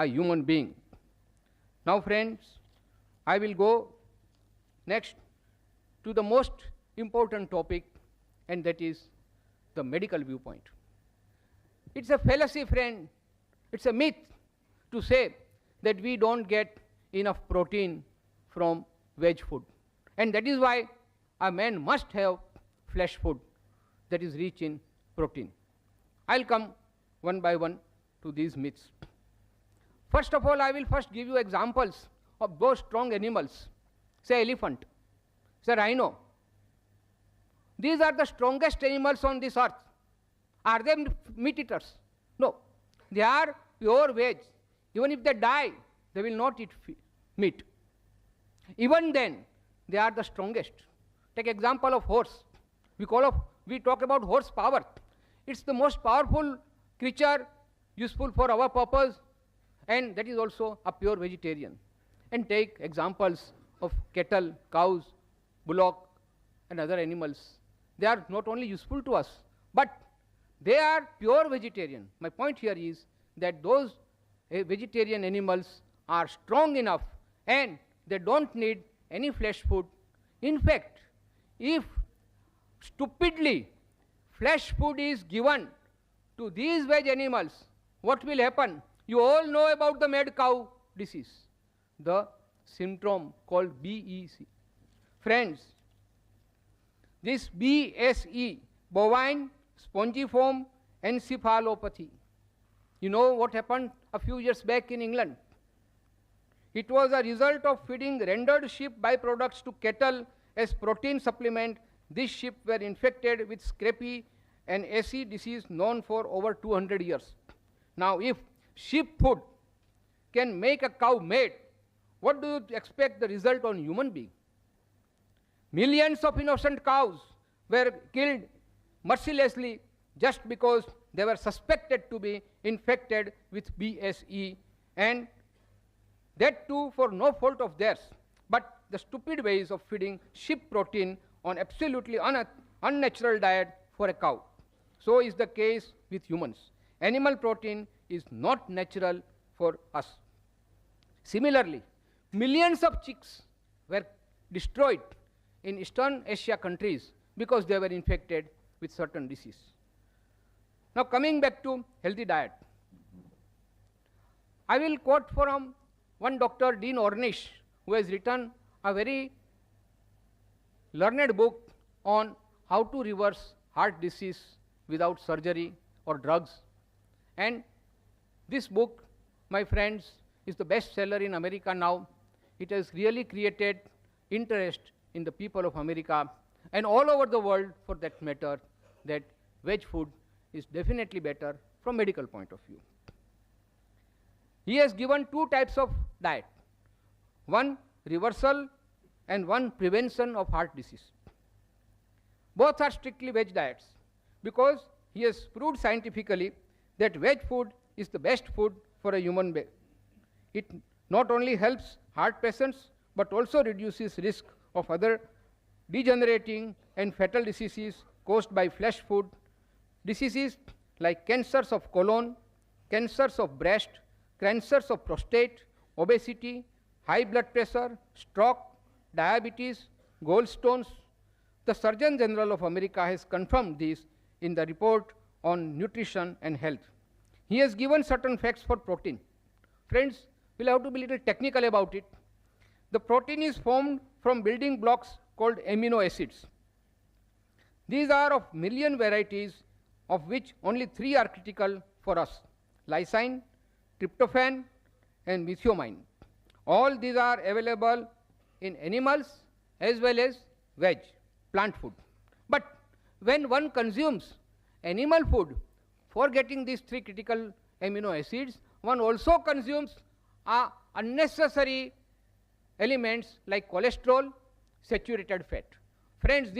a human being. Now friends, I will go next to the most important topic, and that is the medical viewpoint. It's a fallacy, friend. It's a myth to say that we don't get enough protein from veg food. And that is why a man must have flesh food that is rich in protein. I'll come one by one to these myths. First of all, I will first give you examples of those strong animals, say elephant, say rhino. These are the strongest animals on this earth. Are they meat eaters? No. They are pure veg. Even if they die, they will not eat meat. Even then, they are the strongest. Take example of horse. We talk about horse power. It's the most powerful creature useful for our purpose, and that is also a pure vegetarian. And take examples of cattle, cows, bullock, and other animals. They are not only useful to us, but they are pure vegetarian. My point here is that those vegetarian animals are strong enough and they don't need any flesh food. In fact, if stupidly flesh food is given to these veg animals, what will happen? You all know about the mad cow disease, the syndrome called BEC. Friends, this BSE, bovine spongiform encephalopathy. You know what happened a few years back in England? It was a result of feeding rendered sheep byproducts to cattle as protein supplement. These sheep were infected with scrapie, an AC disease known for over 200 years. Now, if sheep food can make a cow mad, what do you expect the result on human being? Millions of innocent cows were killed mercilessly just because they were suspected to be infected with BSE, and that too for no fault of theirs, but the stupid ways of feeding sheep protein on absolutely unnatural diet for a cow. So is the case with humans. Animal protein is not natural for us. Similarly, millions of chicks were destroyed in Eastern Asia countries because they were infected with certain disease. Now coming back to healthy diet, I will quote from one Dr. Dean Ornish, who has written a very learned book on how to reverse heart disease without surgery or drugs. And this book, my friends, is the best seller in America now. It has really created interest in the people of America and all over the world for that matter, that veg food is definitely better from medical point of view. He has given two types of diet, one reversal and one prevention of heart disease. Both are strictly veg diets because he has proved scientifically that veg food is the best food for a human being. It not only helps heart patients but also reduces risk of other degenerating and fatal diseases caused by flesh food, diseases like cancers of colon, cancers of breast, cancers of prostate, obesity, high blood pressure, stroke, diabetes, gallstones. The Surgeon General of America has confirmed this in the report on nutrition and health. He has given certain facts for protein. Friends, we'll have to be a little technical about it. The protein is formed from building blocks called amino acids. These are of million varieties, of which only 3 are critical for us: lysine, tryptophan, and methionine. All these are available in animals as well as veg, plant food. But when one consumes animal food for getting these 3 critical amino acids, one also consumes unnecessary elements like cholesterol, saturated fat. Friends,